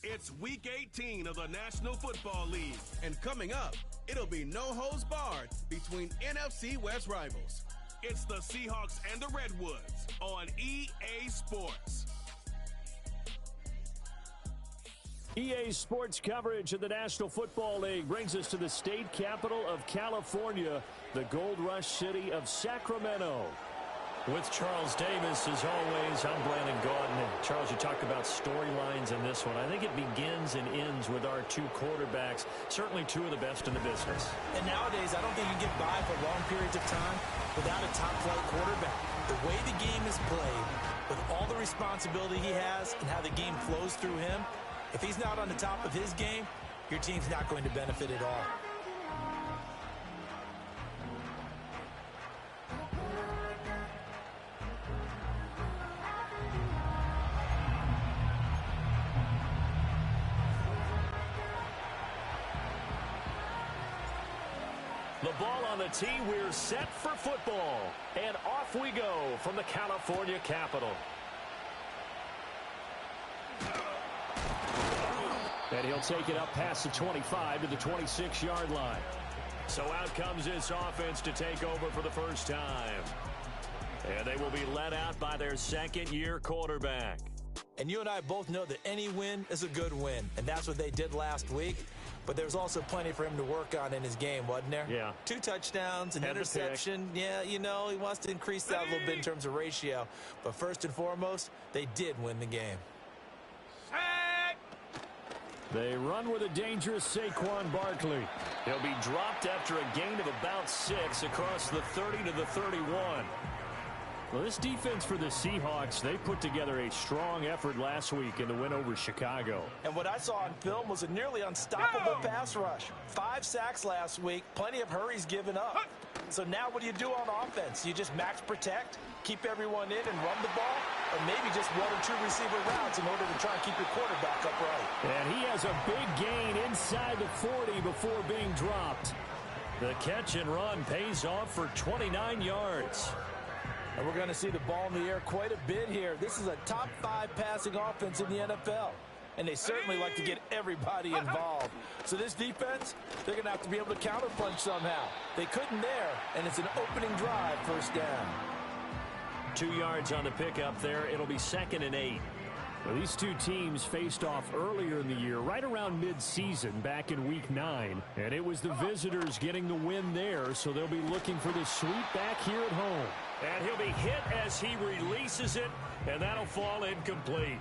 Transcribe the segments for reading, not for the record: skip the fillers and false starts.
It's Week 18 of the National Football League. And coming up, it'll be no holds barred between NFC West rivals. It's the Seahawks and the Redwoods on EA Sports. EA Sports coverage of the National Football League brings us to the state capital of California, the Gold Rush city of Sacramento. With Charles Davis, as always, I'm Brandon Gaudin. And Charles, you talked about storylines in this one. I think it begins and ends with our two quarterbacks, certainly two of the best in the business. And nowadays, I don't think you get by for long periods of time without a top-flight quarterback. The way the game is played, with all the responsibility he has and how the game flows through him, if he's not on the top of his game, your team's not going to benefit at all. The ball on the tee, we're set for football. And off we go from the California capital. And he'll take it up past the 25 to the 26-yard line. So out comes this offense to take over for the first time. And they will be led out by their second-year quarterback. And you and I both know that any win is a good win. And that's what they did last week. But there's also plenty for him to work on in his game, wasn't there? Yeah. 2 touchdowns, an interception. Yeah, you know, he wants to increase that a little bit in terms of ratio. But first and foremost, they did win the game. They run with a dangerous Saquon Barkley. He'll be dropped after a gain of about 6 across the 30 to the 31. Well, this defense for the Seahawks, they put together a strong effort last week in the win over Chicago. And what I saw on film was a nearly unstoppable pass rush. 5 sacks last week, plenty of hurries given up. So now what do you do on offense? You just max protect, keep everyone in and run the ball, or maybe just 1 or 2 receiver routes in order to try and keep your quarterback upright. And he has a big gain inside the 40 before being dropped. The catch and run pays off for 29 yards. And we're going to see the ball in the air quite a bit here. This is a top 5 passing offense in the NFL. And they certainly like to get everybody involved. So this defense, they're going to have to be able to counterpunch somehow. They couldn't there, and it's an opening drive, first down. 2 yards on the pickup there. It'll be 2nd and 8. Well, these two teams faced off earlier in the year, right around mid-season, back in Week 9. And it was the visitors getting the win there, so they'll be looking for the sweep back here at home. And he'll be hit as he releases it, and that'll fall incomplete.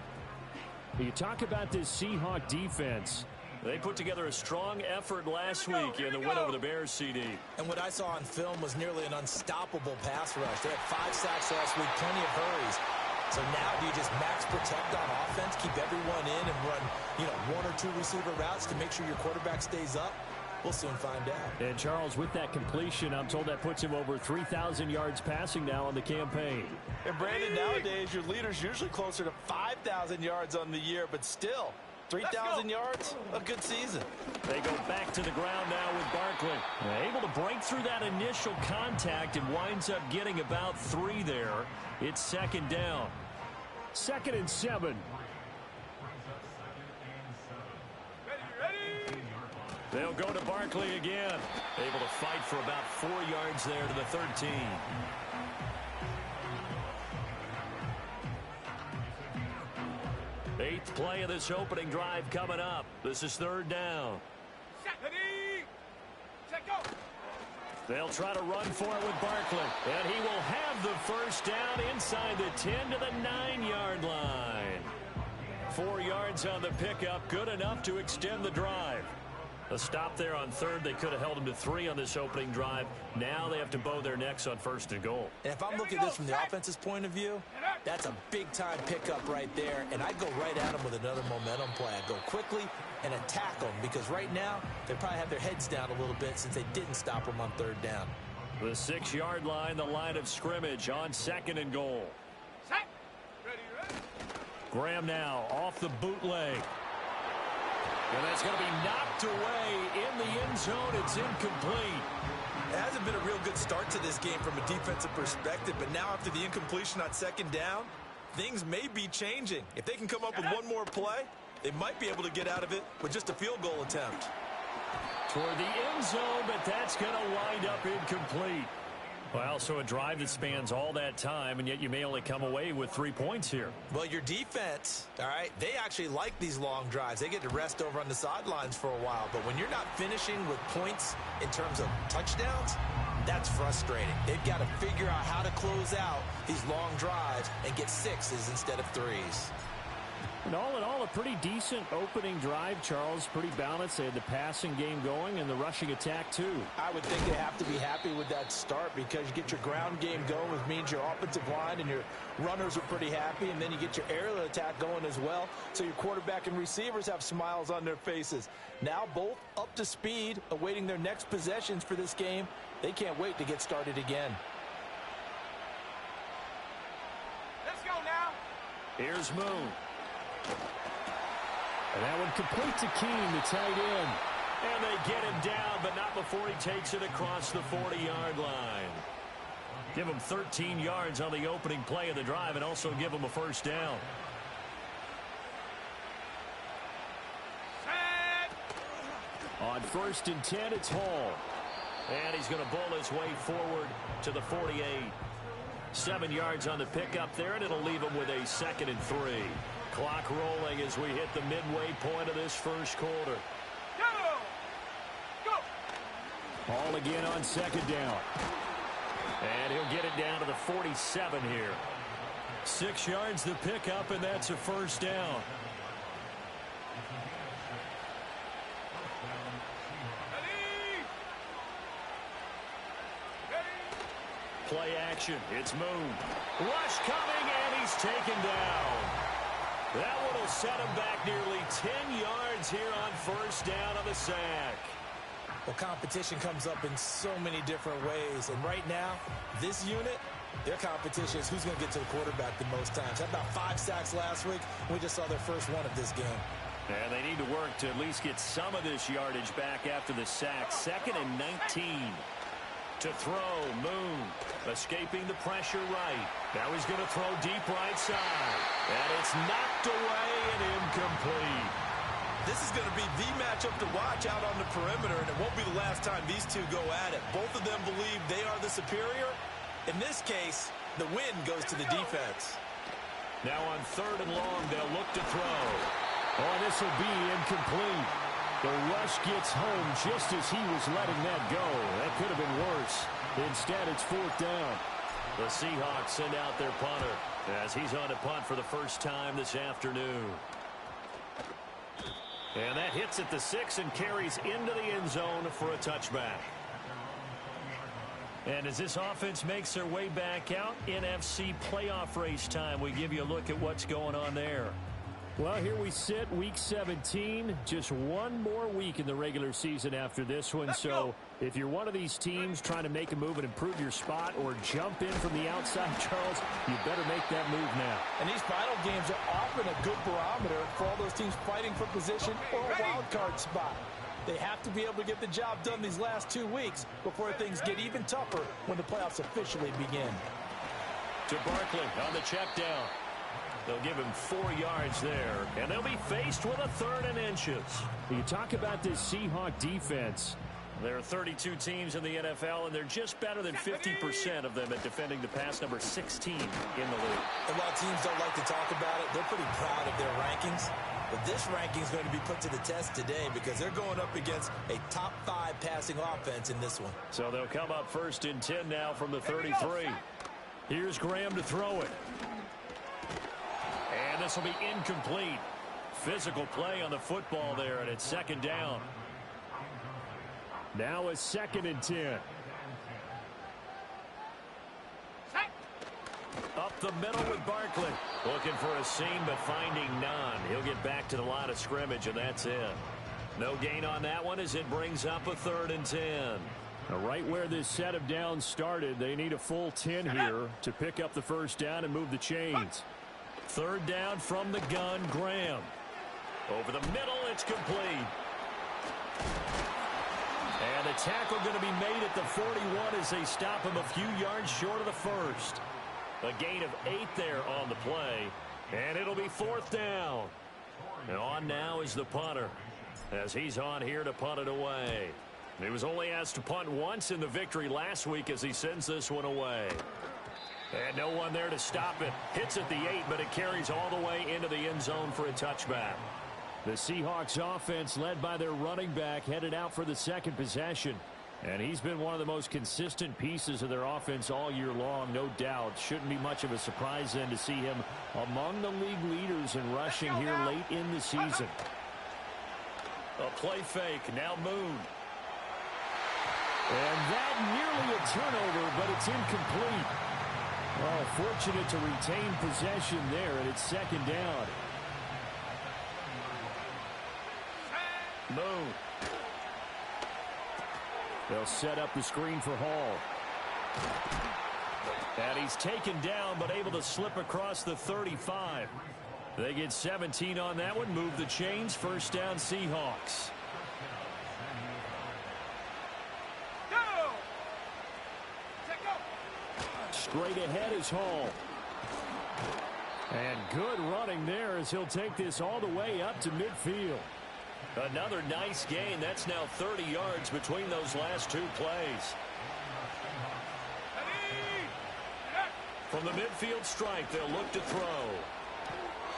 You talk about this Seahawk defense. They put together a strong effort last week in the win over the Bears, CD. And what I saw on film was nearly an unstoppable pass rush. They had 5 sacks last week, plenty of hurries. So now do you just max protect on offense, keep everyone in and run, 1 or 2 receiver routes to make sure your quarterback stays up? We'll soon find out. And Charles, with that completion, I'm told that puts him over 3,000 yards passing now on the campaign. And Brandon, nowadays your leader's usually closer to 5,000 yards on the year, but still, 3,000 yards, a good season. They go back to the ground now with Barkley. Able to break through that initial contact and winds up getting about 3 there. It's 2nd down. 2nd and 7. They'll go to Barkley again. Able to fight for about 4 yards there to the 13. Eighth play of this opening drive coming up. This is 3rd down. They'll try to run for it with Barkley. And he will have the first down inside the 10 to the 9-yard line. 4 yards on the pickup, good enough to extend the drive. A stop there on 3rd. They could have held him to 3 on this opening drive. Now they have to bow their necks on 1st and goal. And if I'm looking at this from the offense's point of view, that's a big-time pickup right there. And I'd go right at him with another momentum play. I'd go quickly and attack them because right now they probably have their heads down a little bit since they didn't stop them on 3rd down. The 6-yard line, the line of scrimmage on 2nd and goal. Graham now off the bootleg. And that's going to be knocked away in the end zone. It's incomplete. It hasn't been a real good start to this game from a defensive perspective, but now after the incompletion on 2nd down, things may be changing. If they can come up with one more play, They might be able to get out of it with just a field goal attempt. Toward the end zone, but that's going to wind up incomplete. Well, so a drive that spans all that time, and yet you may only come away with 3 points here. Well, your defense, all right, they actually like these long drives. They get to rest over on the sidelines for a while. But when you're not finishing with points in terms of touchdowns, that's frustrating. They've got to figure out how to close out these long drives and get 6s instead of 3s. And all in all, a pretty decent opening drive, Charles. Pretty balanced. They had the passing game going and the rushing attack, too. I would think they have to be happy with that start because you get your ground game going, which means your offensive line and your runners are pretty happy, and then you get your aerial attack going as well, so your quarterback and receivers have smiles on their faces. Now both up to speed, awaiting their next possessions for this game. They can't wait to get started again. Let's go now. Here's Moon. And that one complete to Keene, the tight end. And they get him down, but not before he takes it across the 40-yard line. Give him 13 yards on the opening play of the drive and also give him a first down. On 1st and 10, it's Hall. And he's going to bowl his way forward to the 48. 7 yards on the pickup there, and it'll leave him with a 2nd and 3. Clock rolling as we hit the midway point of this first quarter. Go! Hall again on 2nd down. And he'll get it down to the 47 here. 6 yards the pickup, and that's a first down. Play action. It's Moon. Rush coming, and he's taken down. That one will set him back nearly 10 yards here on first down on the sack. Well, competition comes up in so many different ways. And right now, this unit, their competition is who's going to get to the quarterback the most times. Had about 5 sacks last week. We just saw their first one of this game. And they need to work to at least get some of this yardage back after the sack. 2nd and 19. To throw, Moon, escaping the pressure right. Now he's going to throw deep right side. And it's knocked away and incomplete. This is going to be the matchup to watch out on the perimeter, and it won't be the last time these two go at it. Both of them believe they are the superior. In this case, the win goes to the defense. Now on 3rd and long, they'll look to throw. Oh, this will be incomplete. The rush gets home just as he was letting that go. That could have been worse. Instead, it's 4th down. The Seahawks send out their punter as he's on to punt for the first time this afternoon. And that hits at the 6 and carries into the end zone for a touchback. And as this offense makes their way back out, NFC playoff race time, we give you a look at what's going on there. Well, here we sit, Week 17. Just one more week in the regular season after this one. So if you're one of these teams trying to make a move and improve your spot or jump in from the outside, Charles, you better make that move now. And these final games are often a good barometer for all those teams fighting for position or a wild card spot. They have to be able to get the job done these last 2 weeks before things get even tougher when the playoffs officially begin. To Barkley on the check down. They'll give him 4 yards there, and they'll be faced with a 3rd and inches. You talk about this Seahawk defense. There are 32 teams in the NFL, and they're just better than 50% of them at defending the pass, number 16 in the league. And while teams don't like to talk about it, they're pretty proud of their rankings. But this ranking is going to be put to the test today because they're going up against a top 5 passing offense in this one. So they'll come up 1st and 10 now from the 33. Here's Graham to throw it. And this will be incomplete. Physical play on the football there, and it's 2nd down. Now it's 2nd and 10. Up the middle with Barkley. Looking for a seam, but finding none. He'll get back to the line of scrimmage, and that's it. No gain on that one as it brings up a 3rd and 10. Now, right where this set of downs started, they need a full 10 here to pick up the first down and move the chains. 3rd down from the gun, Graham. Over the middle, it's complete. And the tackle going to be made at the 41 as they stop him a few yards short of the first. A gain of 8 there on the play, and it'll be 4th down. And on now is the punter, as he's on here to punt it away. He was only asked to punt once in the victory last week as he sends this one away. And no one there to stop it. Hits at the 8, but it carries all the way into the end zone for a touchback. The Seahawks offense, led by their running back, headed out for the second possession. And he's been one of the most consistent pieces of their offense all year long, no doubt. Shouldn't be much of a surprise then to see him among the league leaders in rushing here late in the season. A play fake, now Moon. And that nearly a turnover, but it's incomplete. Well, fortunate to retain possession there, and it's second down. Moon. They'll set up the screen for Hall. And he's taken down, but able to slip across the 35. They get 17 on that one, move the chains, first down Seahawks. Straight ahead is Hall. And good running there as he'll take this all the way up to midfield. Another nice gain. That's now 30 yards between those last two plays. From the midfield strike, they'll look to throw.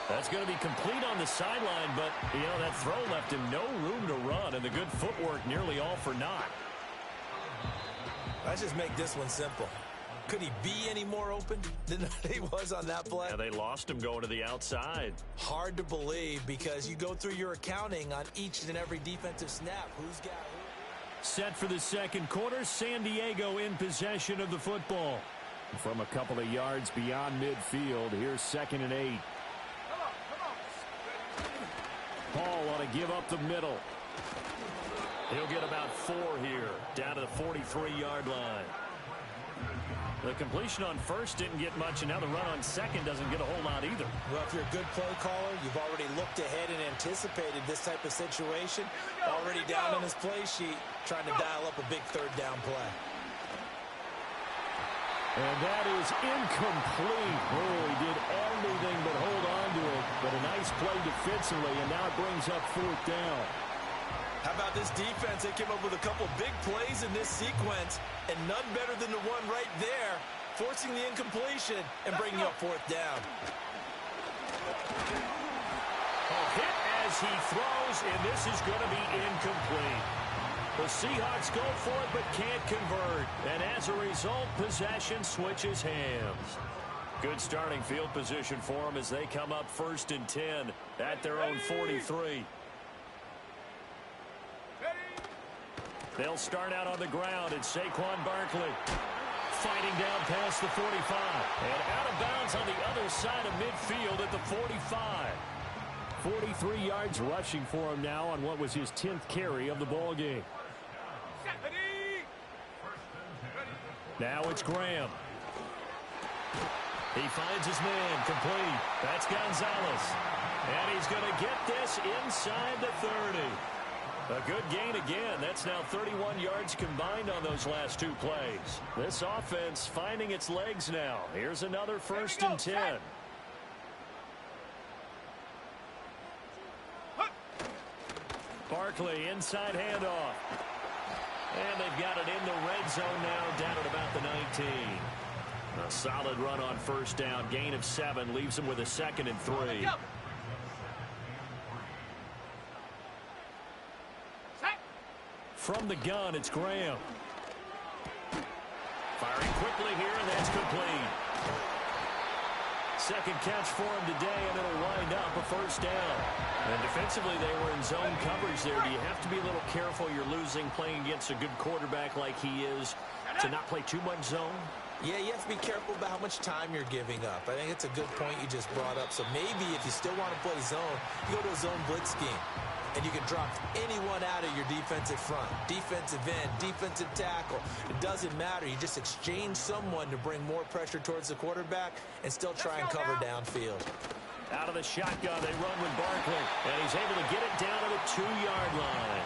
That's going to be complete on the sideline, but, you know, that throw left him no room to run, and the good footwork nearly all for naught. Let's just make this one simple. Could he be any more open than he was on that play? Yeah, they lost him going to the outside. Hard to believe because you go through your accounting on each and every defensive snap. Who's got who? Set for the second quarter, San Diego in possession of the football. From a couple of yards beyond midfield, here's 2nd and 8. Hall want to give up the middle. He'll get about 4 here, down to the 43-yard line. The completion on first didn't get much, and now the run on second doesn't get a whole lot either. Well, if you're a good play caller, you've already looked ahead and anticipated this type of situation. Already down on his play sheet, trying to dial up a big third down play. And that is incomplete. Oh, he did everything but hold on to it. But a nice play defensively, and now it brings up 4th down. How about this defense? They came up with a couple big plays in this sequence, and none better than the one right there, forcing the incompletion and bringing up 4th down. A hit as he throws, and this is going to be incomplete. The Seahawks go for it but can't convert, and as a result, possession switches hands. Good starting field position for them as they come up 1st and 10 at their own 43. They'll start out on the ground. It's Saquon Barkley fighting down past the 45 and out of bounds on the other side of midfield at the 45. 43 yards rushing for him now on what was his 10th carry of the ball game. Now it's Graham. He finds his man complete. That's Gonzalez. And he's going to get this inside the 30. A good gain again. That's now 31 yards combined on those last two plays. This offense finding its legs now. Here's another 1st and 10. Barkley inside handoff. And they've got it in the red zone now down at about the 19. A solid run on 1st down. Gain of 7 leaves them with a 2nd and 3. From the gun, it's Graham. Firing quickly here, and that's complete. Second catch for him today, and it'll wind up a 1st down. And defensively, they were in zone coverage there. Do you have to be a little careful? You're losing playing against a good quarterback like he is to not play too much zone? Yeah, you have to be careful about how much time you're giving up. I think it's a good point you just brought up. So maybe if you still want to play zone, you go to a zone blitz scheme. And you can drop anyone out of your defensive front, defensive end, defensive tackle. It doesn't matter. You just exchange someone to bring more pressure towards the quarterback and still try and cover downfield. Out of the shotgun, they run with Barkley. And he's able to get it down to the 2-yard line.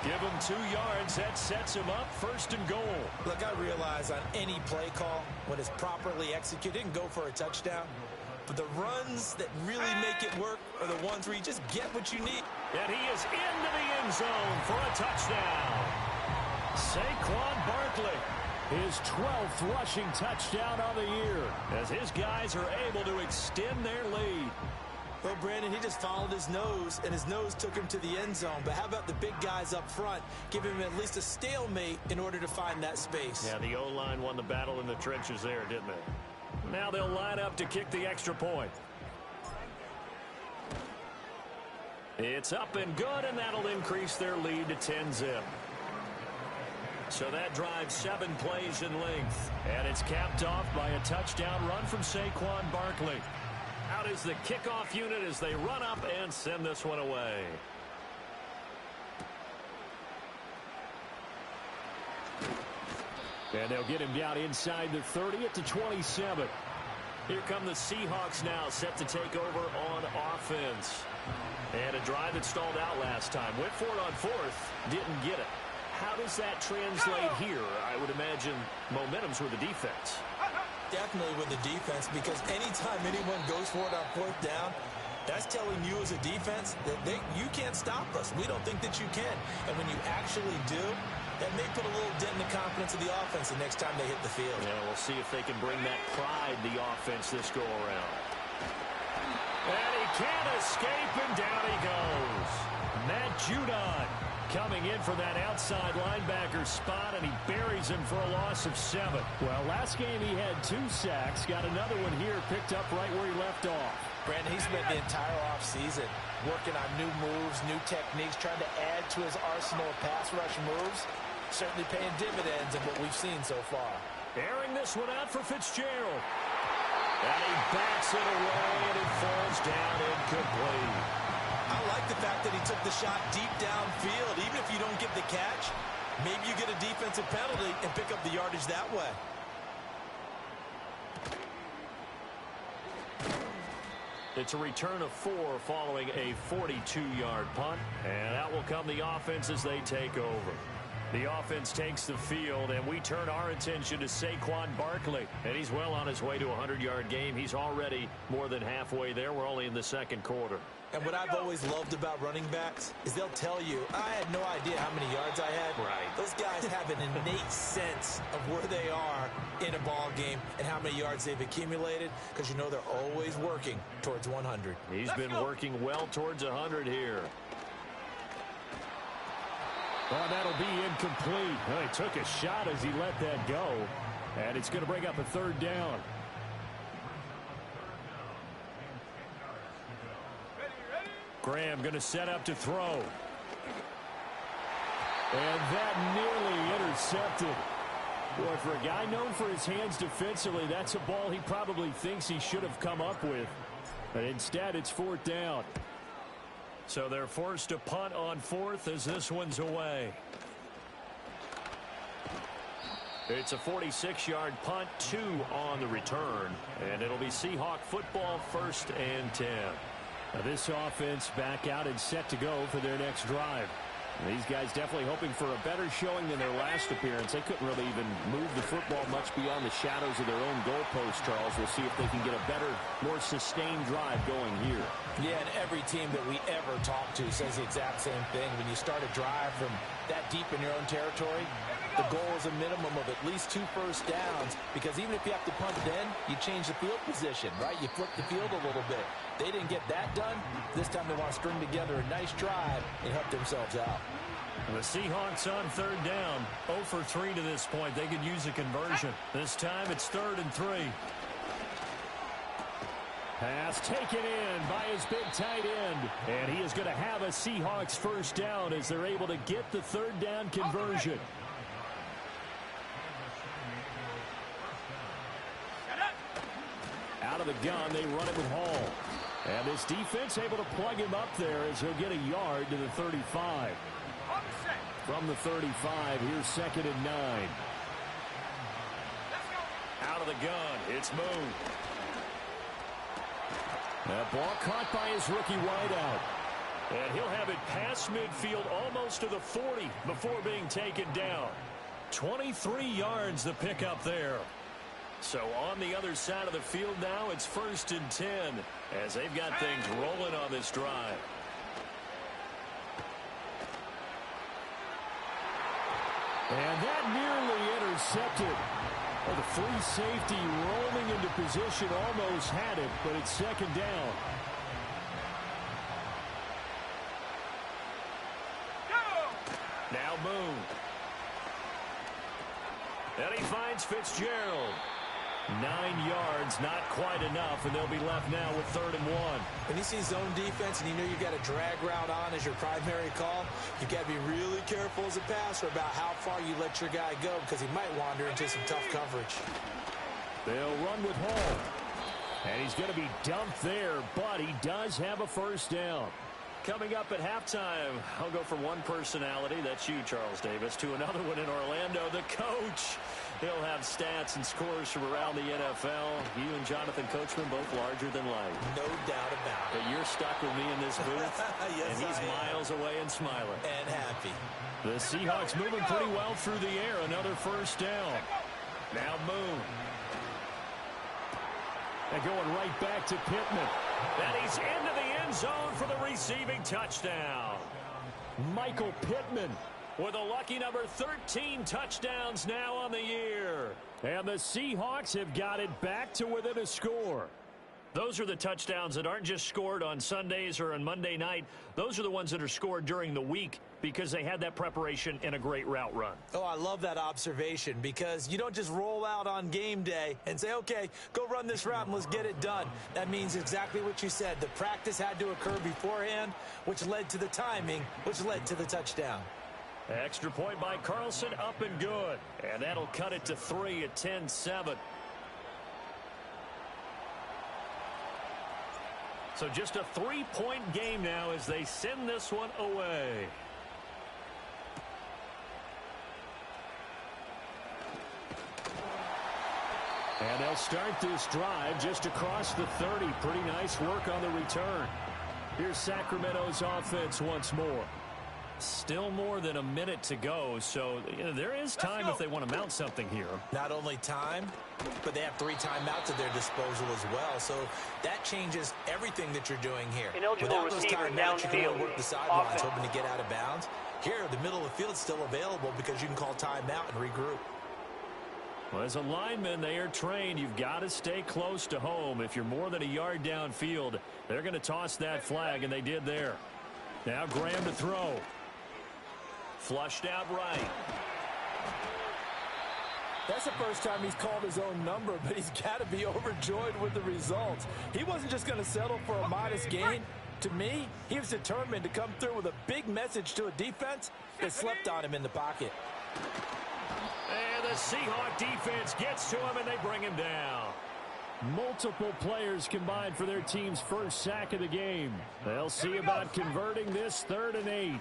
Give him 2 yards. That sets him up 1st and goal. Look, I realize on any play call, when it's properly executed, and go for a touchdown, But the runs that really make it work are the ones where you just get what you need. And he is into the end zone for a touchdown. Saquon Barkley, his 12th rushing touchdown of the year, as his guys are able to extend their lead. Well, Brandon, he just followed his nose, and his nose took him to the end zone. But how about the big guys up front? Give him at least a stalemate in order to find that space. Yeah, the O-line won the battle in the trenches there, didn't they? Now they'll line up to kick the extra point. It's up and good, and that'll increase their lead to 10-zip. So that drives 7 plays in length. And it's capped off by a touchdown run from Saquon Barkley. Out is the kickoff unit as they run up and send this one away. And they'll get him down inside the 30 at the 27. Here come the Seahawks now, set to take over on offense. And a drive that stalled out last time. Went for it on 4th, didn't get it. How does that translate here? I would imagine momentum's with the defense. Definitely with the defense, because anytime anyone goes for it on 4th down, that's telling you as a defense that you can't stop us. We don't think that you can. And when you actually do, that may put a little dent in the confidence of the offense the next time they hit the field. Yeah, we'll see if they can bring that pride, the offense, this go-around. And he can't escape, and down he goes. Matt Judon coming in for that outside linebacker spot, and he buries him for a loss of 7. Well, last game he had 2 sacks. Got another one here, picked up right where he left off. Brandon, he spent the entire offseason working on new moves, new techniques, trying to add to his arsenal of pass rush moves. Certainly paying dividends in what we've seen so far. Airing this one out for Fitzgerald. And he backs it away, and it falls down incomplete. I like the fact that he took the shot deep downfield. Even if you don't get the catch, maybe you get a defensive penalty and pick up the yardage that way. It's a return of 4 following a 42-yard punt. And out will come the offense as they take over. The offense takes the field, and we turn our attention to Saquon Barkley. And he's well on his way to a 100-yard game. He's already more than halfway there. We're only in the second quarter. And what I've always loved about running backs is they'll tell you, I had no idea how many yards I had. Right. Those guys have an innate sense of where they are in a ball game and how many yards they've accumulated, because you know they're always working towards 100. He's been working well towards 100 here. Well, that'll be incomplete. Well, he took a shot as he let that go, and it's going to bring up a 3rd down. Graham going to set up to throw. And that nearly intercepted. Boy, for a guy known for his hands defensively, that's a ball he probably thinks he should have come up with. But instead, it's 4th down. So they're forced to punt on 4th as this one's away. It's a 46-yard punt, 2 on the return. And it'll be Seahawk football, 1st and 10. Now this offense back out and set to go for their next drive. These guys definitely hoping for a better showing than their last appearance. They couldn't really even move the football much beyond the shadows of their own goalpost, Charles. We'll see if they can get a better, more sustained drive going here. Yeah, and every team that we ever talk to says the exact same thing. When you start a drive from that deep in your own territory, the goal is a minimum of at least 2 first downs, because even if you have to punt then, you change the field position, right? You flip the field a little bit. They didn't get that done. This time they want to string together a nice drive and help themselves out. The Seahawks on 3rd down. 0 for 3 to this point. They could use a conversion. This time it's 3rd and 3. Pass taken in by his big tight end. And he is going to have a Seahawks 1st down as they're able to get the 3rd down conversion. Out of the gun, they run it with Hall. And this defense able to plug him up there as he'll get a yard to the 35. From the 35, here's 2nd and 9. Out of the gun, it's Moon. That ball caught by his rookie wideout. And he'll have it past midfield almost to the 40 before being taken down. 23 yards the pickup there. So on the other side of the field now, it's 1st and 10 as they've got things rolling on this drive. And that nearly intercepted. Well, the free safety rolling into position almost had it, but it's 2nd down. Now Moon. And he finds Fitzgerald. 9 yards, not quite enough, and they'll be left now with 3rd and 1. When you see zone defense and you know you got a drag route on as your primary call, you got to be really careful as a passer about how far you let your guy go because he might wander into some tough coverage. They'll run with Hall. And he's going to be dumped there, but he does have a 1st down. Coming up at halftime, I'll go from one personality, that's you, Charles Davis, to another one in Orlando, the coach. He'll have stats and scores from around the NFL. You and Jonathan Coachman both larger than life. No doubt about it. But you're stuck with me in this booth, yes, and he's miles away and smiling. And happy. The Seahawks moving pretty well through the air. Another 1st down. Now Moon. And going right back to Pittman. And he's into the end zone for the receiving touchdown. Michael Pittman with a lucky number 13 touchdowns now on the year. And the Seahawks have got it back to within a score. Those are the touchdowns that aren't just scored on Sundays or on Monday night. Those are the ones that are scored during the week because they had that preparation and a great route run. Oh, I love that observation because you don't just roll out on game day and say, okay, go run this route and let's get it done. That means exactly what you said. The practice had to occur beforehand, which led to the timing, which led to the touchdown. Extra point by Carlson, up and good. And that'll cut it to 3 at 10-7. So just a 3-point game now as they send this one away. And they'll start this drive just across the 30. Pretty nice work on the return. Here's Sacramento's offense once more. Still more than a minute to go, so there is time if they want to mount something here. Not only time, but they have 3 timeouts at their disposal as well, so that changes everything that you're doing here. Ineligible receiver downfield. You work the sidelines, hoping to get out of bounds. Here, the middle of the field is still available because you can call timeout and regroup. Well, as a lineman, they are trained. You've got to stay close to home. If you're more than a yard downfield, they're going to toss that flag, and they did there. Now Graham to throw. Flushed out right. That's the first time he's called his own number, but he's got to be overjoyed with the results. He wasn't just going to settle for a modest gain. To me, he was determined to come through with a big message to a defense that slept on him in the pocket. And the Seahawk defense gets to him, and they bring him down. Multiple players combined for their team's first sack of the game. They'll see about converting this 3rd and 8.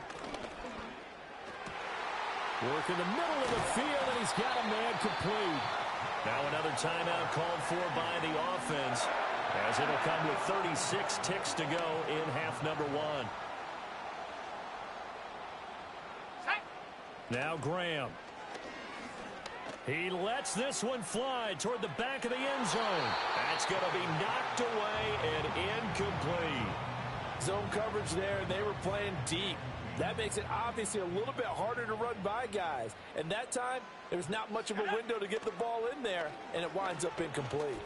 Work in the middle of the field, and he's got a man complete. Now another timeout called for by the offense, as it'll come with 36 ticks to go in half number 1. Now Graham. He lets this one fly toward the back of the end zone. That's going to be knocked away and incomplete. Zone coverage there, and they were playing deep. That makes it obviously a little bit harder to run by guys. And that time, there's not much of a window to get the ball in there, and it winds up incomplete.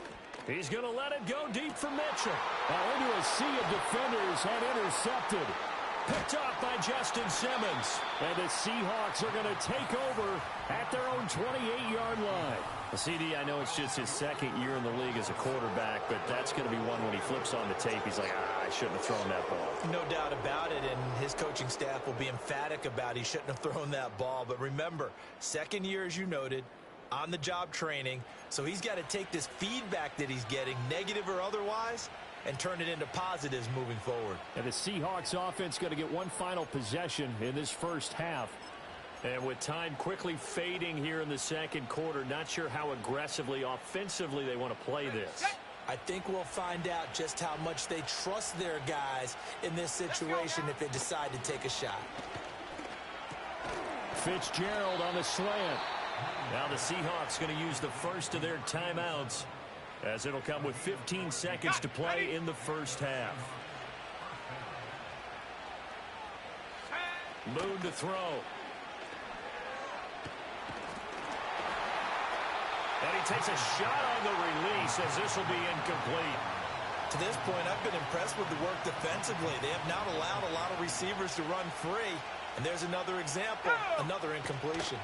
He's going to let it go deep for Mitchell. Now into a sea of defenders and intercepted. Picked off by Justin Simmons. And the Seahawks are going to take over at their own 28-yard line. CD, I know it's just his 2nd year in the league as a quarterback, but that's going to be one when he flips on the tape. He's like, I shouldn't have thrown that ball. No doubt about it, and his coaching staff will be emphatic about he shouldn't have thrown that ball. But remember, 2nd year, as you noted, on-the-job training. So he's got to take this feedback that he's getting, negative or otherwise, and turn it into positives moving forward. And the Seahawks offense going to get one final possession in this first half. And with time quickly fading here in the 2nd quarter, not sure how aggressively, offensively they want to play this. I think we'll find out just how much they trust their guys in this situation if they decide to take a shot. Fitzgerald on the slant. Now the Seahawks going to use the first of their timeouts, as it'll come with 15 seconds to play in the first half. Moon to throw. And he takes a shot on the release, as this will be incomplete. To this point, I've been impressed with the work defensively. They have not allowed a lot of receivers to run free. And there's another example, another incompletion.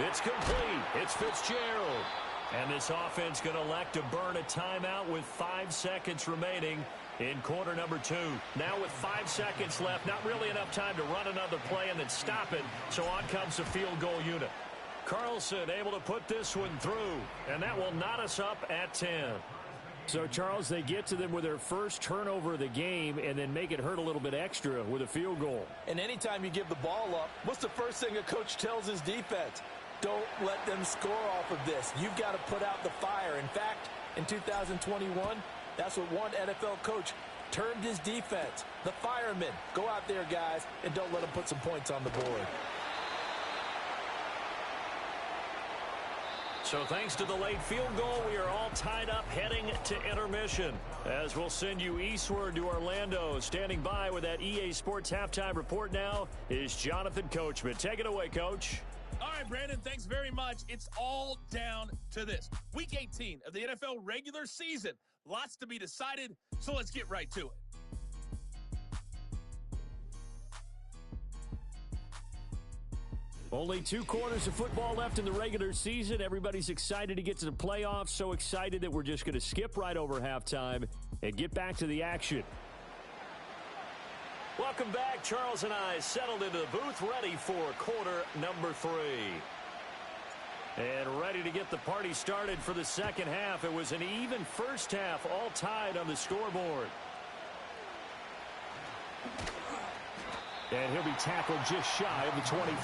It's complete. It's Fitzgerald. And this offense going to elect to burn a timeout with 5 seconds remaining in quarter number 2. Now with 5 seconds left, not really enough time to run another play and then stop it. So on comes the field goal unit. Carlson able to put this one through, and that will knot us up at 10. So, Charles, they get to them with their first turnover of the game and then make it hurt a little bit extra with a field goal. And anytime you give the ball up, what's the first thing a coach tells his defense? Don't let them score off of this. You've got to put out the fire. In fact, in 2021, that's what one NFL coach termed his defense. The firemen. Go out there, guys, and don't let them put some points on the board. So thanks to the late field goal, we are all tied up heading to intermission. As we'll send you eastward to Orlando. Standing by with that EA Sports halftime report now is Jonathan Coachman. Take it away, Coach. All right, Brandon, thanks very much. It's all down to this. Week 18 of the NFL regular season. Lots to be decided, so let's get right to it. Only 2 quarters of football left in the regular season. Everybody's excited to get to the playoffs. So excited that we're just going to skip right over halftime and get back to the action. Welcome back. Charles and I settled into the booth, ready for quarter number 3. And ready to get the party started for the second half. It was an even first half, all tied on the scoreboard. And he'll be tackled just shy of the 25.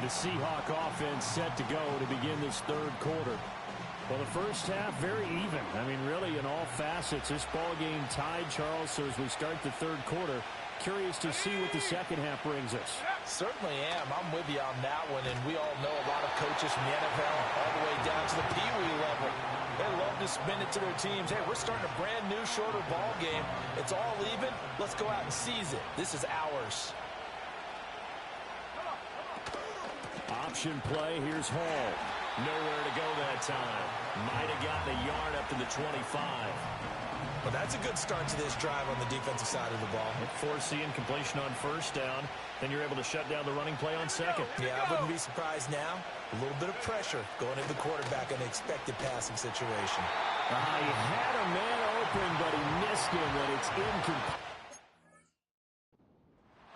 The Seahawk offense set to go to begin this third quarter. Well, the first half, very even. I mean, really, in all facets, this ball game tied, Charles. So as we start the third quarter, curious to see what the second half brings us. Certainly am. I'm with you on that one. And we all know a lot of coaches from the NFL all the way down to the Pee-wee level. They love to spin it to their teams. Hey, we're starting a brand new, shorter ball game. It's all even. Let's go out and seize it. This is ours. Option play. Here's Hall. Nowhere to go that time. Might have gotten a yard up to the 25. Well, that's a good start to this drive on the defensive side of the ball. Force the incompletion on first down. Then you're able to shut down the running play on second. Yeah, I wouldn't be surprised now. A little bit of pressure going into the quarterback in an expected passing situation. He had a man open, but he missed him, and it's incomplete.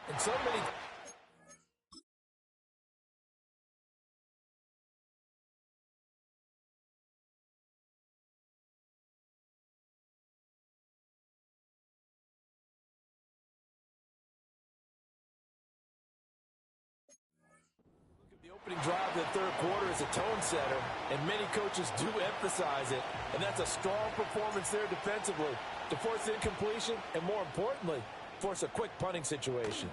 And so many... opening drive of the third quarter is a tone setter, and many coaches do emphasize it, and that's a strong performance there defensively to force incompletion and, more importantly, force a quick punting situation.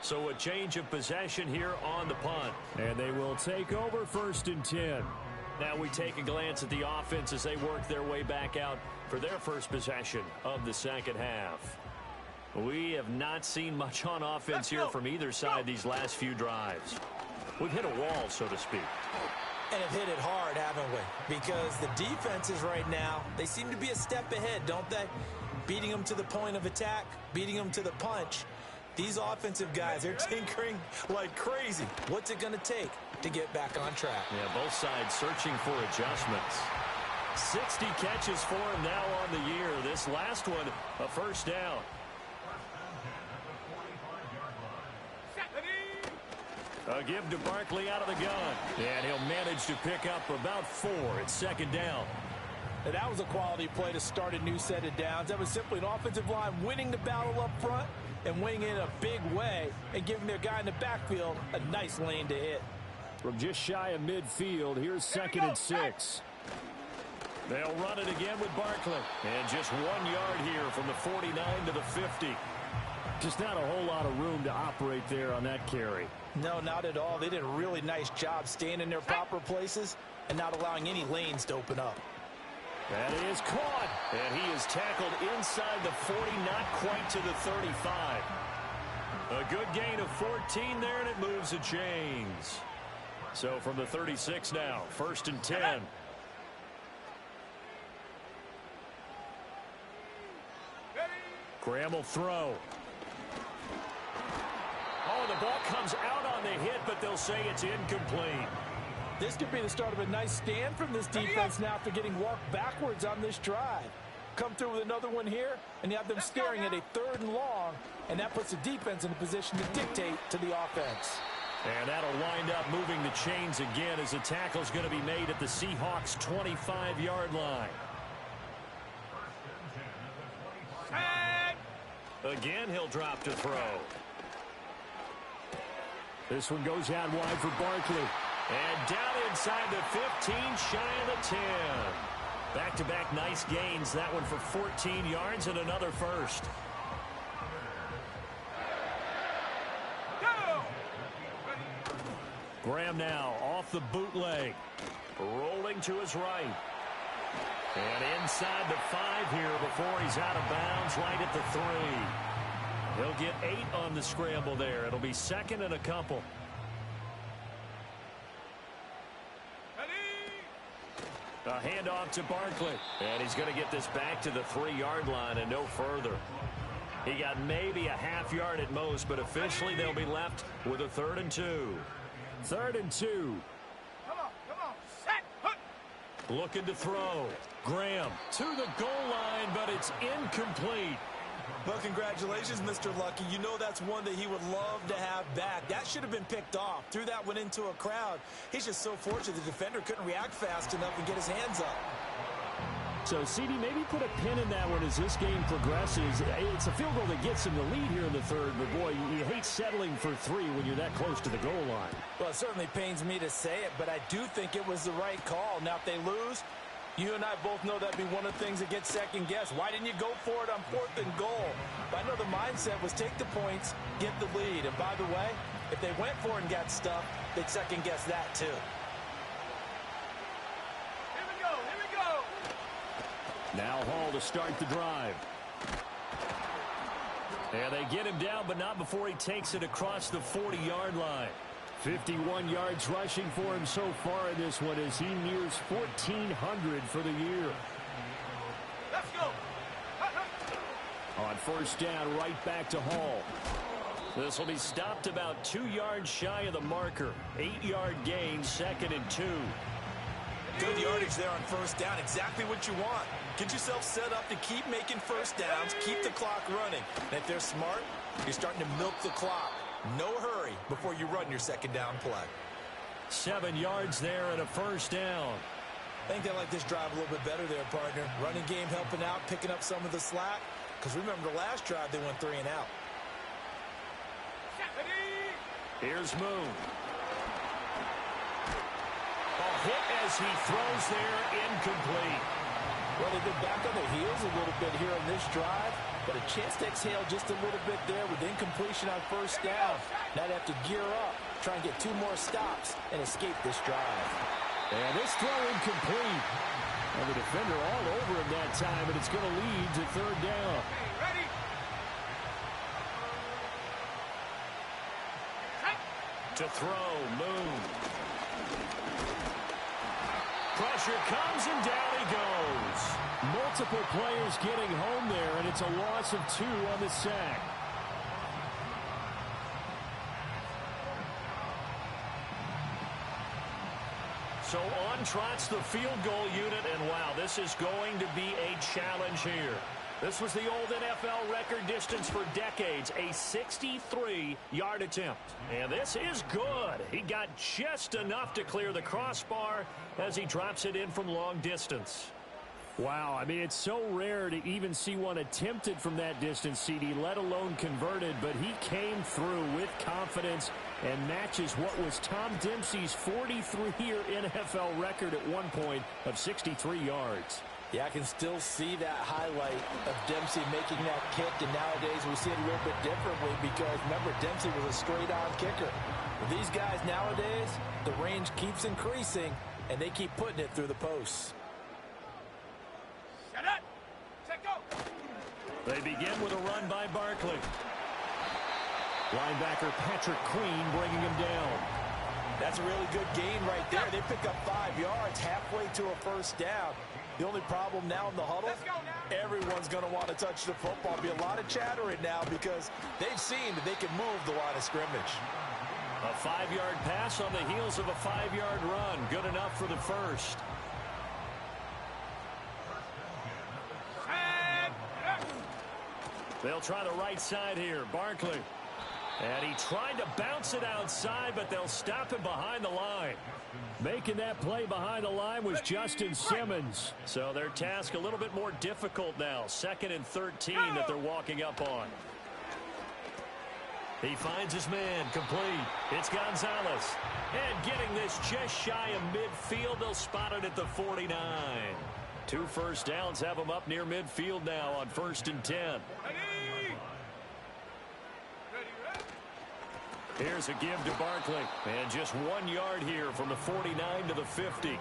So a change of possession here on the punt, and they will take over 1st and 10. Now we take a glance at the offense as they work their way back out for their first possession of the second half. We have not seen much on offense here from either side these last few drives. We've hit a wall, so to speak. And have hit it hard, haven't we? Because the defenses right now, they seem to be a step ahead, don't they? Beating them to the point of attack, beating them to the punch. These offensive guys, they're tinkering like crazy. What's it going to take to get back on track? Yeah, both sides searching for adjustments. 60 catches for him now on the year. This last one, a first down. A give to Barkley out of the gun. And he'll manage to pick up about 4. It's second down. And that was a quality play to start a new set of downs. That was simply an offensive line winning the battle up front and winning in a big way and giving their guy in the backfield a nice lane to hit. From just shy of midfield, here's 2nd and 6. They'll run it again with Barkley. And just 1 yard here from the 49 to the 50. Just not a whole lot of room to operate there on that carry. No, not at all. They did a really nice job staying in their proper places and not allowing any lanes to open up. That is caught. And he is tackled inside the 40, not quite to the 35. A good gain of 14 there, and it moves the chains. So from the 36 now, 1st and 10. Graham will throw. Oh, the ball comes out on the hit, but they'll say it's incomplete. This could be the start of a nice stand from this defense now after getting walked backwards on this drive. Come through with another one here, and you have them staring at a 3rd and long, and that puts the defense in a position to dictate to the offense. And that'll wind up moving the chains again as the tackle's going to be made at the Seahawks' 25-yard line. Again, he'll drop to throw. This one goes out wide for Barkley. And down inside the 15, shy of the 10. Back-to-back nice gains. That one for 14 yards and another first. Graham now off the bootleg. Rolling to his right. And inside the 5 here before he's out of bounds right at the 3. He'll get 8 on the scramble there. It'll be 2nd and a couple. A handoff to Barkley. And he's going to get this back to the 3-yard line and no further. He got maybe a half yard at most, but officially they'll be left with a 3rd and 2. 3rd and 2. Come on, set. Looking to throw. Graham to the goal line, but it's incomplete. Well, congratulations, Mr. Lucky. You know that's one that he would love to have back. That should have been picked off. Threw that one into a crowd. He's just so fortunate the defender couldn't react fast enough and get his hands up. So, CD, maybe put a pin in that one as this game progresses. It's a field goal that gets him the lead here in the 3rd, but, boy, you hate settling for 3 when you're that close to the goal line. Well, it certainly pains me to say it, but I do think it was the right call. Now, if they lose, you and I both know that'd be one of the things that gets second-guessed. Why didn't you go for it on 4th and goal? But I know the mindset was take the points, get the lead. And, by the way, if they went for it and got stuffed, they'd second-guess that, too. Now Hall to start the drive. And they get him down, but not before he takes it across the 40-yard line. 51 yards rushing for him so far in this one as he nears 1,400 for the year. Let's go. On 1st down, right back to Hall. This will be stopped about 2 yards shy of the marker. 8-yard gain, 2nd and 2. Good yardage there on 1st down. Exactly what you want. Get yourself set up to keep making 1st downs, keep the clock running. And if they're smart, you're starting to milk the clock. No hurry before you run your 2nd down play. 7 yards there and a 1st down. I think they like this drive a little bit better there, partner. Running game helping out, picking up some of the slack. Because remember the last drive, they went 3 and out. Here's Moon. A hit as he throws there, incomplete. Well, they've been back on their heels a little bit here on this drive, but a chance to exhale just a little bit there with incompletion on 1st down. Now they have to gear up, try and get 2 more stops, and escape this drive. And this throw incomplete. And the defender all over him that time, and it's going to lead to 3rd down. Ready? To throw, Moon. Pressure comes, and down he goes. Multiple players getting home there, and it's a loss of 2 on the sack. So on trots the field goal unit, and wow, this is going to be a challenge here. This was the old NFL record distance for decades, a 63-yard attempt. And this is good. He got just enough to clear the crossbar as he drops it in from long distance. Wow, I mean, it's so rare to even see one attempted from that distance, CD, let alone converted, but he came through with confidence and matches what was Tom Dempsey's 43-year NFL record at one point of 63 yards. Yeah, I can still see that highlight of Dempsey making that kick, and nowadays we see it a little bit differently because, remember, Dempsey was a straight-on kicker. With these guys nowadays, the range keeps increasing, and they keep putting it through the posts. Shut up! Check go! They begin with a run by Barkley. Linebacker Patrick Queen bringing him down. That's a really good gain right there. They pick up 5 yards halfway to a first down. The only problem now in the huddle, everyone's going to want to touch the football. There'll be a lot of chattering now because they've seen that they can move the line of scrimmage. A 5-yard pass on the heels of a 5-yard run. Good enough for the first. They'll try the right side here. Barkley. And he tried to bounce it outside, but they'll stop him behind the line. Making that play behind the line was Justin Simmons. So their task a little bit more difficult now. 2nd and 13 that they're walking up on. He finds his man complete. It's Gonzalez. And getting this just shy of midfield. They'll spot it at the 49. 2 first downs have them up near midfield now on 1st and 10. Here's a give to Barkley. And just 1 yard here from the 49 to the 50.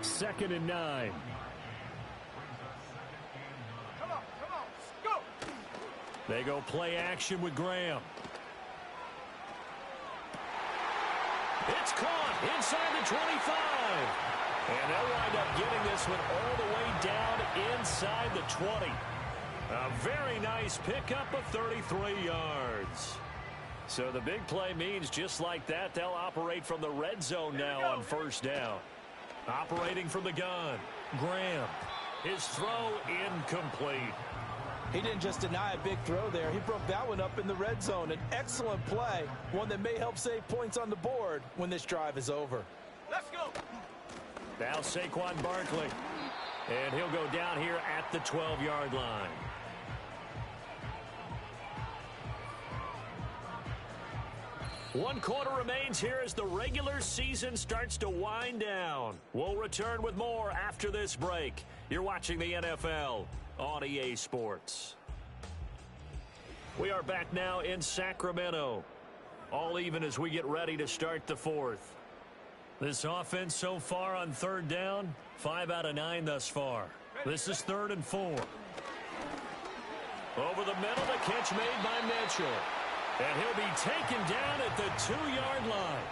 2nd and 9. Come on, go! They go play action with Graham. It's caught inside the 25. And they'll wind up getting this one all the way down inside the 20. A very nice pickup of 33 yards. So the big play means just like that, they'll operate from the red zone now on 1st down. Operating from the gun, Graham. His throw incomplete. He didn't just deny a big throw there. He broke that one up in the red zone. An excellent play, one that may help save points on the board when this drive is over. Let's go! Now Saquon Barkley. And he'll go down here at the 12-yard line. One quarter remains here as the regular season starts to wind down. We'll return with more after this break. You're watching the NFL on EA Sports. We are back now in Sacramento. All even as we get ready to start the 4th. This offense so far on 3rd down, 5 out of 9 thus far. This is 3rd and 4. Over the middle, the catch made by Mitchell. And he'll be taken down at the 2-yard line.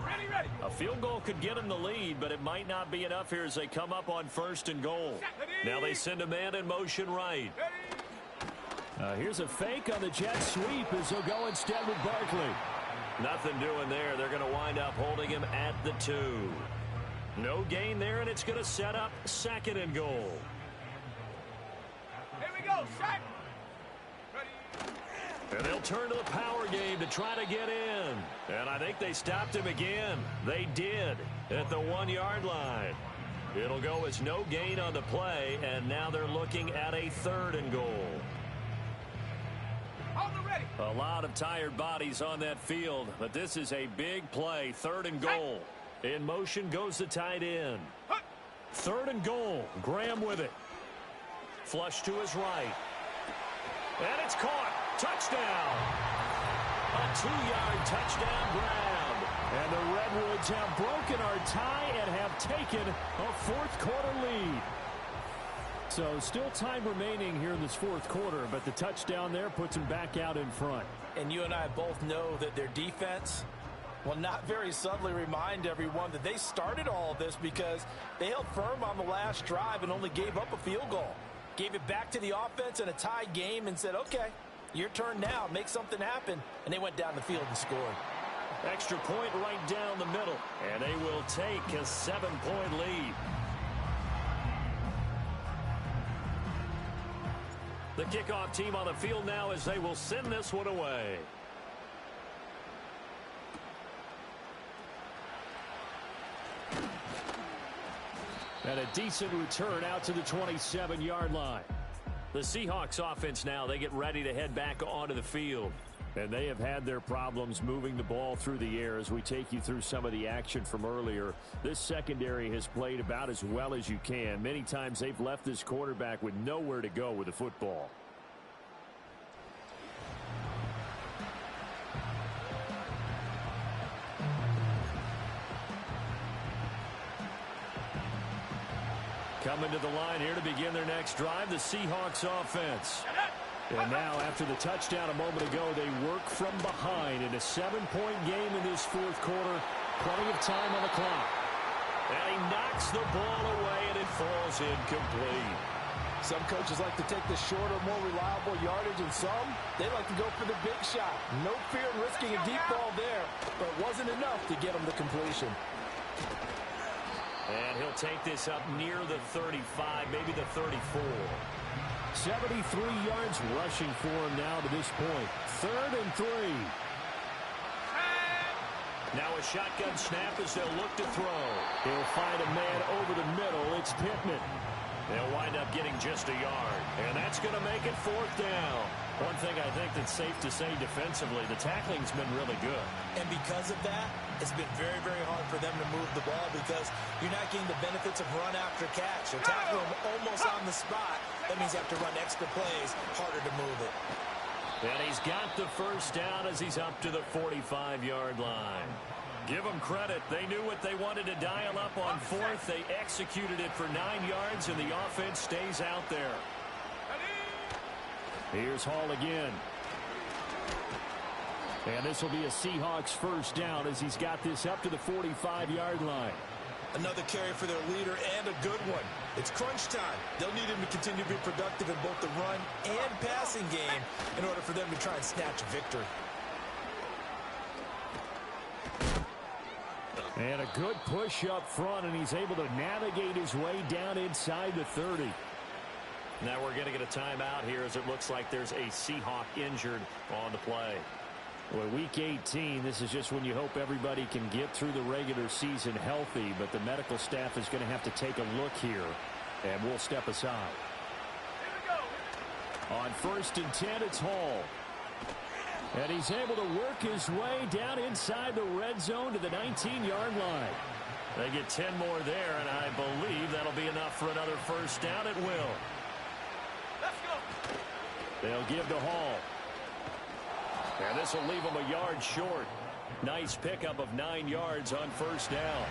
Ready. A field goal could get them the lead, but it might not be enough here as they come up on 1st and goal. Now they send a man in motion right. Here's a fake on the jet sweep as they'll go instead with Barkley. Nothing doing there. They're going to wind up holding him at the 2. No gain there, and it's going to set up 2nd and goal. Here we go, sack! And they'll turn to the power game to try to get in. And I think they stopped him again. They did at the 1-yard line. It'll go as no gain on the play, and now they're looking at a 3rd and goal. A lot of tired bodies on that field, but this is a big play. 3rd and goal. In motion goes the tight end. 3rd and goal. Graham with it. Flush to his right. And it's caught. Touchdown. A 2-yard touchdown grab. And the Redwoods have broken our tie and have taken a 4th quarter lead. So still time remaining here in this 4th quarter, but the touchdown there puts them back out in front. And you and I both know that their defense will not very subtly remind everyone that they started all of this because they held firm on the last drive and only gave up a field goal. Gave it back to the offense in a tied game and said, okay, your turn now, make something happen. And they went down the field and scored. Extra point right down the middle, and they will take a 7-point lead. The kickoff team on the field now as they will send this one away. And a decent return out to the 27-yard line. The Seahawks offense now, they get ready to head back onto the field. And they have had their problems moving the ball through the air as we take you through some of the action from earlier. This secondary has played about as well as you can. Many times they've left this quarterback with nowhere to go with the football. Coming to the line here to begin their next drive, the Seahawks offense. And now, after the touchdown a moment ago, they work from behind in a 7-point game in this fourth quarter. Plenty of time on the clock. And he knocks the ball away, and it falls incomplete. Some coaches like to take the shorter, more reliable yardage, and some, they like to go for the big shot. No fear in risking a deep ball there, but it wasn't enough to get him the completion. And he'll take this up near the 35, maybe the 34. 73 yards rushing for him now to this point. 3rd and 3. Now a shotgun snap as they'll look to throw. He'll find a man over the middle. It's Pittman. They'll wind up getting just a yard. And that's going to make it 4th down. One thing I think that's safe to say defensively, the tackling's been really good. And because of that, it's been very, very hard for them to move the ball because you're not getting the benefits of run after catch. They're tackling them almost on the spot. That means you have to run extra plays, harder to move it. And he's got the first down as he's up to the 45-yard line. Give them credit. They knew what they wanted to dial up on 4th. They executed it for 9 yards, and the offense stays out there. Here's Hall again. And this will be a Seahawks first down as he's got this up to the 45-yard line. Another carry for their leader and a good one. It's crunch time. They'll need him to continue to be productive in both the run and passing game in order for them to try and snatch a victory. And a good push up front, and he's able to navigate his way down inside the 30. Now we're going to get a timeout here as it looks like there's a Seahawk injured on the play. Well, Week 18, this is just when you hope everybody can get through the regular season healthy, but the medical staff is going to have to take a look here, and we'll step aside. On 1st and 10, it's Hall. And he's able to work his way down inside the red zone to the 19-yard line. They get 10 more there, and I believe that'll be enough for another first down. It will. Let's go. They'll give to Hall. And this will leave him a yard short. Nice pickup of 9 yards on first down.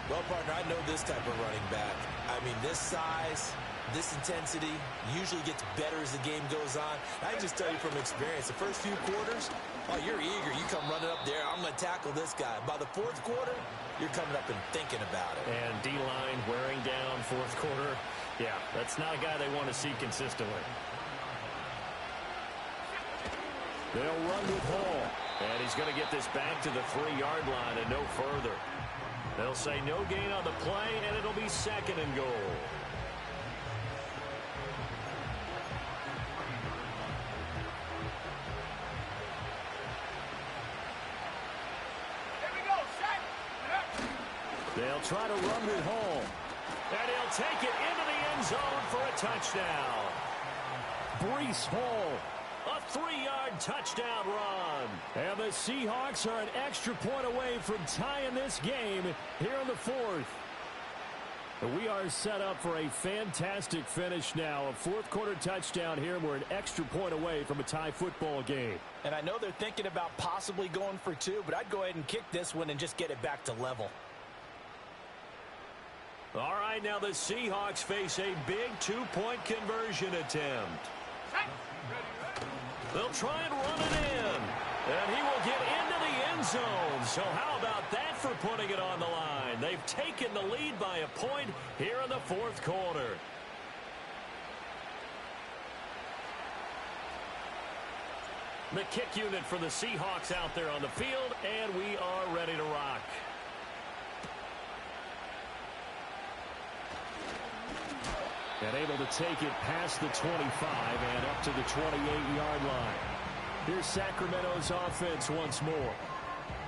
Well, partner, I know this type of running back. I mean, this size, this intensity usually gets better as the game goes on. I can just tell you from experience, the first few quarters, oh, you're eager. You come running up there, I'm going to tackle this guy. By the 4th quarter, you're coming up and thinking about it. And D-line wearing down 4th quarter. Yeah, that's not a guy they want to see consistently. They'll run with Hall. And he's going to get this back to the 3-yard line and no further. They'll say no gain on the play, and it'll be 2nd and goal. They'll try to run with Hall. And he'll take it into the end zone for a touchdown. Breece Hall. A 3-yard touchdown run. And the Seahawks are an extra point away from tying this game here in the 4th. We are set up for a fantastic finish now. A 4th quarter touchdown here. We're an extra point away from a tie football game. And I know they're thinking about possibly going for 2, but I'd go ahead and kick this one and just get it back to level. All right, now the Seahawks face a big 2-point conversion attempt. They'll try and run it in. And he will get into the end zone. So how about that for putting it on the line? They've taken the lead by a point here in the 4th quarter. The kick unit for the Seahawks out there on the field, and we are ready to rock. And able to take it past the 25 and up to the 28-yard line. Here's Sacramento's offense once more.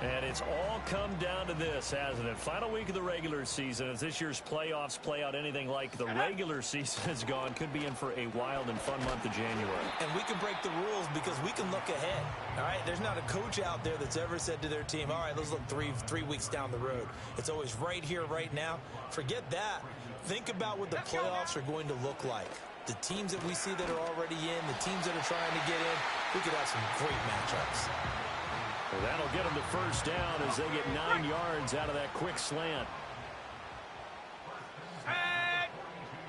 And it's all come down to this, hasn't it? Final week of the regular season. As this year's playoffs play out anything like the regular season has gone, could be in for a wild and fun month of January. And we can break the rules because we can look ahead. All right, there's not a coach out there that's ever said to their team, all right, let's look three weeks down the road. It's always right here, right now. Forget that. Think about what the playoffs are going to look like. The teams that we see that are already in, the teams that are trying to get in, we could have some great matchups. Well, that'll get them the first down as they get 9 yards out of that quick slant.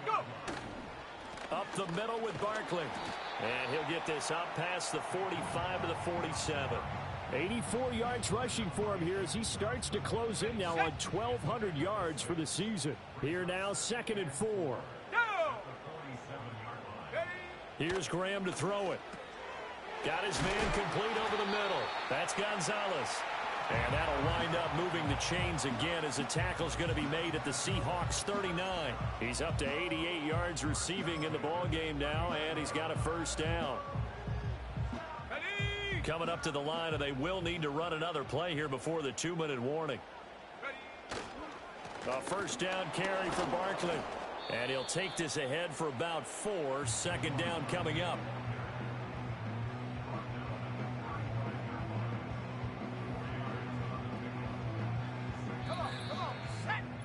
Go. Up the middle with Barkley. And he'll get this up past the 45 to the 47. 84 yards rushing for him here as he starts to close in now on 1,200 yards for the season. Here now, 2nd and 4. Here's Graham to throw it. Got his man complete over the middle. That's Gonzalez. And that'll wind up moving the chains again as the tackle's going to be made at the Seahawks 39. He's up to 88 yards receiving in the ballgame now, and he's got a first down. Ready. Coming up to the line, and they will need to run another play here before the 2-minute warning. A first down carry for Barkley. And he'll take this ahead for about 4. 2nd down coming up.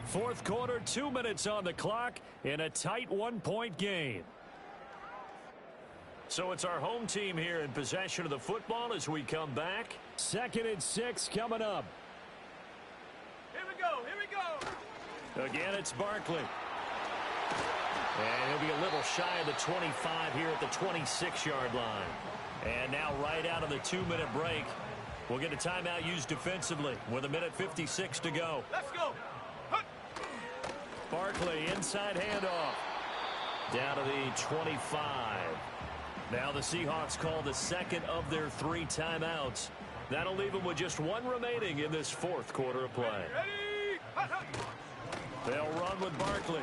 Fourth quarter, 2 minutes on the clock in a tight 1-point game. So it's our home team here in possession of the football as we come back. 2nd and 6 coming up. Here we go. Here we go. Again, it's Barkley. And he'll be a little shy of the 25 here at the 26-yard line. And now right out of the 2-minute break, we'll get a timeout used defensively with 1:56 to go. Let's go. Barkley, inside handoff. Down to the 25. Now the Seahawks call the 2nd of their 3 timeouts. That'll leave them with just 1 remaining in this 4th quarter of play. Ready. They'll run with Barkley.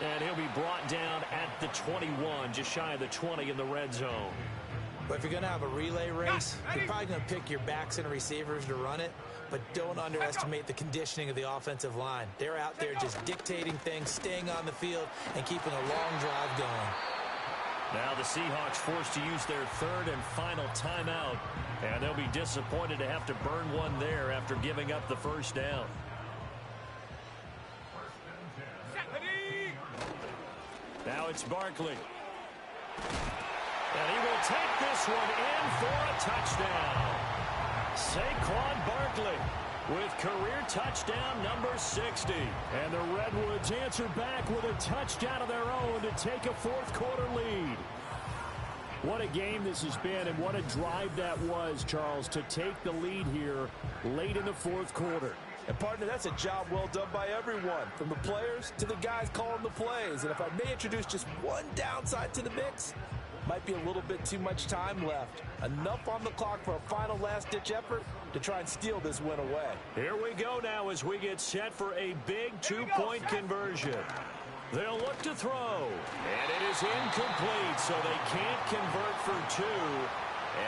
And he'll be brought down at the 21, just shy of the 20 in the red zone. But if you're going to have a relay race, you're probably going to pick your backs and receivers to run it, but don't underestimate the conditioning of the offensive line. They're out there just dictating things, staying on the field, and keeping a long drive going. Now the Seahawks forced to use their 3rd and final timeout, and they'll be disappointed to have to burn one there after giving up the first down. Now it's Barkley. And he will take this one in for a touchdown. Saquon Barkley with career touchdown number 60. And the Redwoods answer back with a touchdown of their own to take a 4th quarter lead. What a game this has been, and what a drive that was, Charles, to take the lead here late in the 4th quarter. And, partner, that's a job well done by everyone, from the players to the guys calling the plays. And if I may introduce just one downside to the mix, might be a little bit too much time left. Enough on the clock for a final last-ditch effort to try and steal this win away. Here we go now as we get set for a big 2-point conversion. They'll look to throw, and it is incomplete, so they can't convert for 2.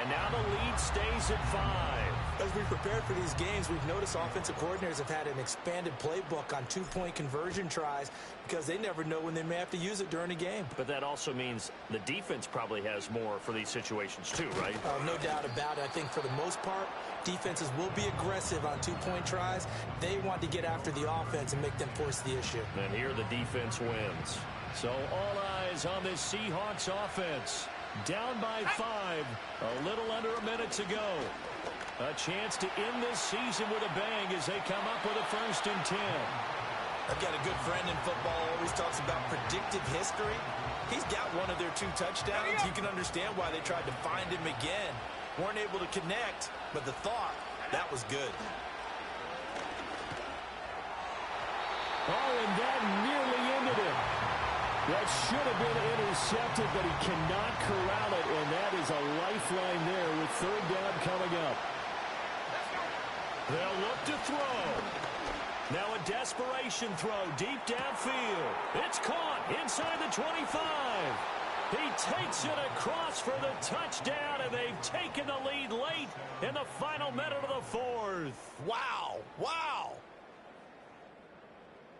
And now the lead stays at 5. As we prepared for these games, we've noticed offensive coordinators have had an expanded playbook on 2-point conversion tries because they never know when they may have to use it during a game. But that also means the defense probably has more for these situations too, right? No doubt about it. I think for the most part, defenses will be aggressive on 2-point tries. They want to get after the offense and make them force the issue. And here the defense wins. So all eyes on this Seahawks offense. Down by 5, a little under a minute to go. A chance to end this season with a bang as they come up with a 1st and 10. I've got a good friend in football who always talks about predictive history. He's got one of their 2 touchdowns. You can understand why they tried to find him again. Weren't able to connect, but the thought, that was good. Oh, and that nearly ended it. That should have been intercepted, but he cannot corral it, and that is a lifeline there with 3rd down coming up. They'll look to throw. Now a desperation throw deep downfield. It's caught inside the 25. He takes it across for the touchdown, and they've taken the lead late in the final minute of the fourth. Wow. Wow.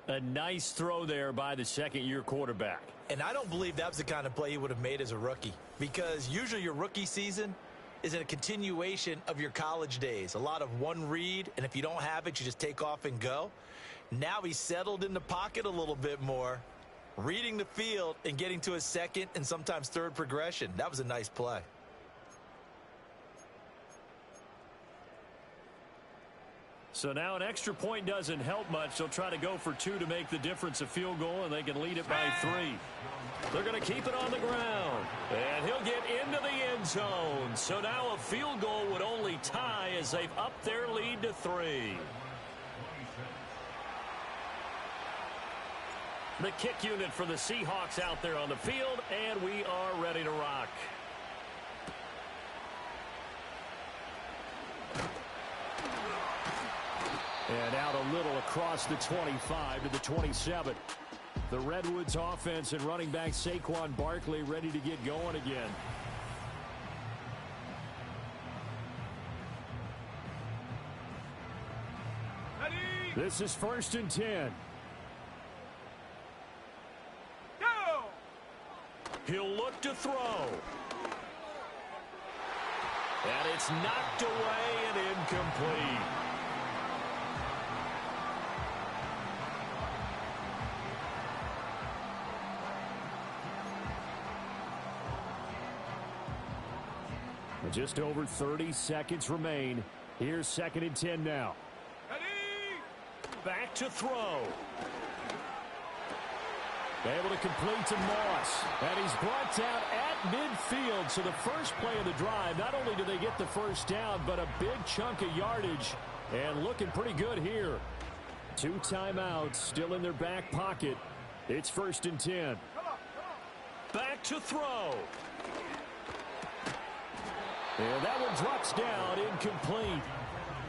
A nice throw there by the second-year quarterback. And I don't believe that was the kind of play he would have made as a rookie, because usually your rookie season is in a continuation of your college days. A lot of one read, and if you don't have it, you just take off and go. Now he's settled in the pocket a little bit more, reading the field and getting to his second and sometimes third progression. That was a nice play. So now an extra point doesn't help much. They'll try to go for 2 to make the difference a field goal, and they can lead it by 3. They're going to keep it on the ground, and he'll get into the end zone. So now a field goal would only tie as they've upped their lead to 3. The kick unit for the Seahawks out there on the field, and we are ready to rock. And out a little across the 25 to the 27. The Redwoods offense and running back Saquon Barkley ready to get going again. Ready? This is 1st and 10. Go! He'll look to throw. And it's knocked away and incomplete. Just over 30 seconds remain. Here's 2nd and 10 now. Ready? Back to throw. Able to complete to Moss. And he's brought down at midfield. So the first play of the drive, not only do they get the first down, but a big chunk of yardage. And looking pretty good here. 2 timeouts still in their back pocket. It's 1st and 10. Back to throw. And that one drops down, incomplete.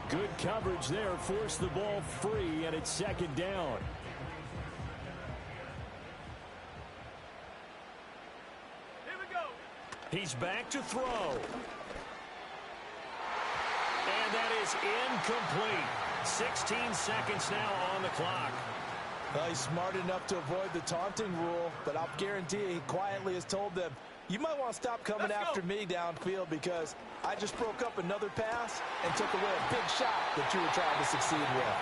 Good coverage there, forced the ball free, and it's 2nd down. Here we go. He's back to throw. And that is incomplete. 16 seconds now on the clock. Well, he's smart enough to avoid the taunting rule, but I'll guarantee he quietly has told them, you might want to stop coming after me downfield because I just broke up another pass and took away a big shot that you were trying to succeed with.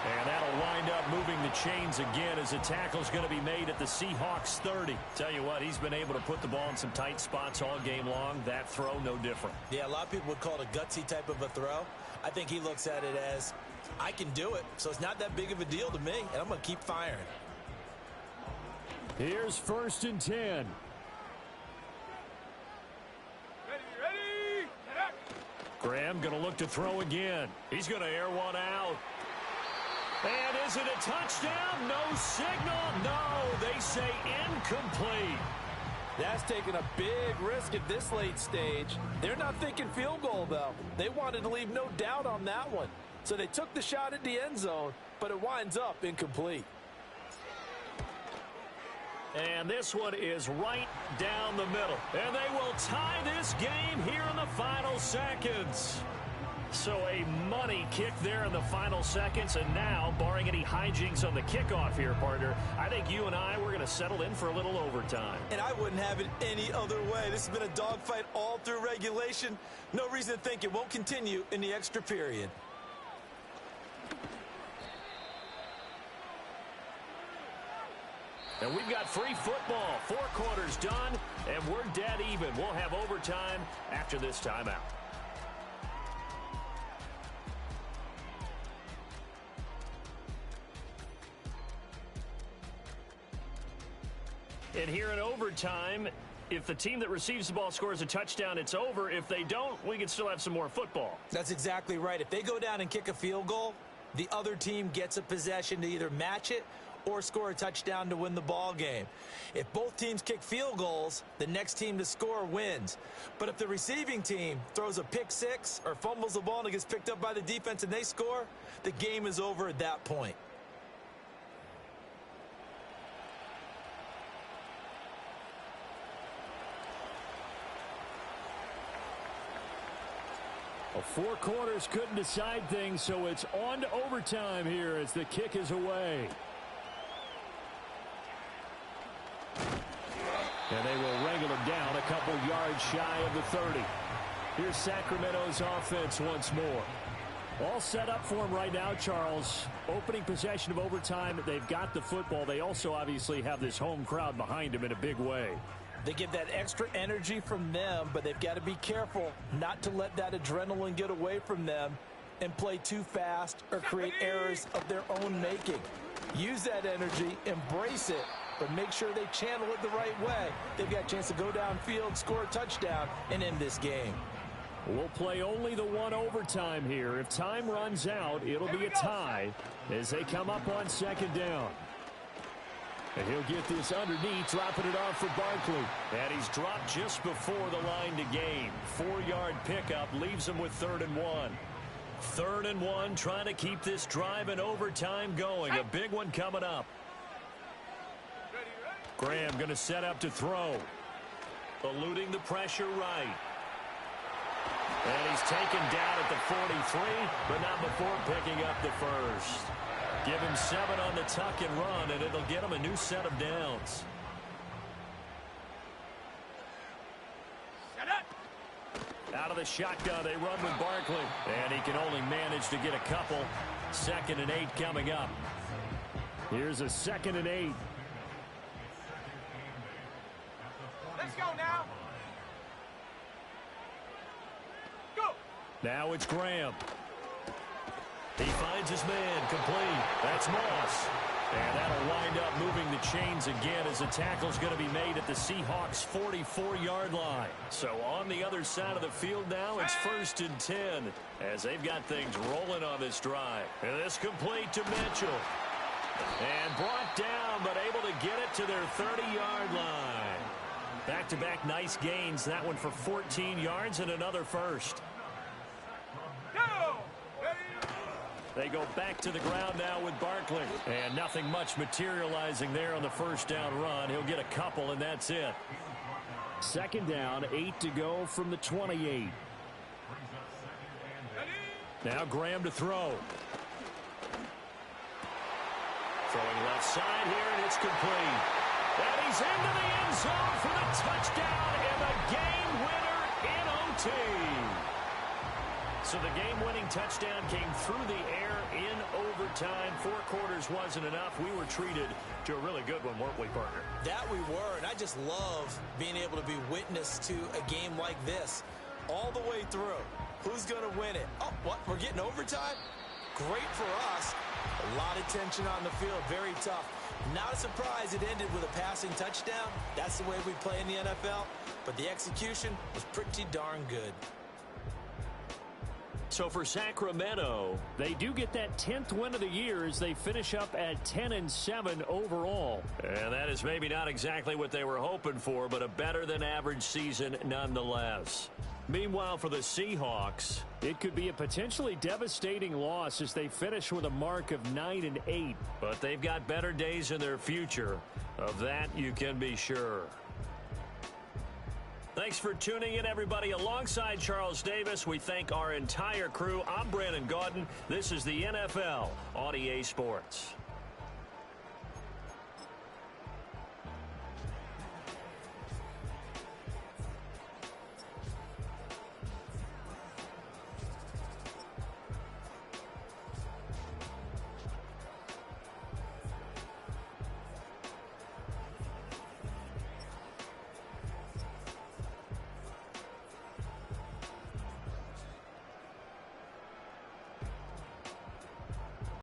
And that'll wind up moving the chains again as the tackle's going to be made at the Seahawks 30. Tell you what, he's been able to put the ball in some tight spots all game long. That throw, no different. Yeah, a lot of people would call it a gutsy type of a throw. I think he looks at it as, I can do it, so it's not that big of a deal to me, and I'm going to keep firing. Here's 1st and 10. Graham going to look to throw again. He's going to air one out. And is it a touchdown? No signal. No, they say incomplete. That's taking a big risk at this late stage. They're not thinking field goal, though. They wanted to leave no doubt on that one. So they took the shot at the end zone, but it winds up incomplete. And this one is right down the middle. And they will tie this game here in the final seconds. So a money kick there in the final seconds. And now, barring any hijinks on the kickoff here, partner, I think you and I, we're going to settle in for a little overtime. And I wouldn't have it any other way. This has been a dogfight all through regulation. No reason to think it won't continue in the extra period. And we've got free football. 4 quarters done, and we're dead even. We'll have overtime after this timeout. And here in overtime, if the team that receives the ball scores a touchdown, it's over. If they don't, we can still have some more football. That's exactly right. If they go down and kick a field goal, the other team gets a possession to either match it or score a touchdown to win the ball game. If both teams kick field goals, the next team to score wins. But if the receiving team throws a pick six or fumbles the ball and it gets picked up by the defense and they score, the game is over at that point. Well, 4 quarters couldn't decide things, so it's on to overtime here as the kick is away. And they will wrangle him down a couple yards shy of the 30. Here's Sacramento's offense once more. All set up for him right now, Charles. Opening possession of overtime. They've got the football. They also obviously have this home crowd behind them in a big way. They get that extra energy from them, but they've got to be careful not to let that adrenaline get away from them and play too fast or create errors of their own making. Use that energy, embrace it, but make sure they channel it the right way. They've got a chance to go downfield, score a touchdown, and end this game. We'll play only the one overtime here. If time runs out, it'll be a tie as they come up on second down. And he'll get this underneath, dropping it off for Barkley. And he's dropped just before the line to gain. 4-yard pickup leaves him with 3rd and 1. 3rd and 1, trying to keep this drive in overtime going. A big one coming up. Graham going to set up to throw. Eluding the pressure right. And he's taken down at the 43, but not before picking up the first. Give him 7 on the tuck and run, and it'll get him a new set of downs. Out of the shotgun, they run with Barkley. And he can only manage to get a couple. 2nd and 8 coming up. Here's a 2nd and 8. Let's go now. Now it's Graham. He finds his man complete. That's Moss. And that'll wind up moving the chains again as the tackle's going to be made at the Seahawks' 44-yard line. So on the other side of the field now, it's 1st and 10 as they've got things rolling on this drive. And this complete to Mitchell. And brought down, but able to get it to their 30-yard line. Back-to-back nice gains. That one for 14 yards and another first. They go back to the ground now with Barkley. And nothing much materializing there on the first down run. He'll get a couple, and that's it. 2nd down, 8 to go from the 28. Now Graham to throw. Throwing left side here, and it's complete. And he's into the end zone for the touchdown and the game winner in OT. So the game-winning touchdown came through the air in overtime. 4 quarters wasn't enough. We were treated to a really good one, weren't we, partner? That we were, and I just love being able to be witness to a game like this all the way through. Who's going to win it? Oh, what? We're getting overtime? Great for us. A lot of tension on the field. Very tough. Not a surprise it ended with a passing touchdown. That's the way we play in the NFL. But the execution was pretty darn good. So for Sacramento, they do get that 10th win of the year as they finish up at 10-7 overall. And that is maybe not exactly what they were hoping for, but a better than average season nonetheless. Meanwhile, for the Seahawks, it could be a potentially devastating loss as they finish with a mark of 9-8. But they've got better days in their future. Of that, you can be sure. Thanks for tuning in, everybody. Alongside Charles Davis, we thank our entire crew. I'm Brandon Gaudin. This is the NFL on EA Sports.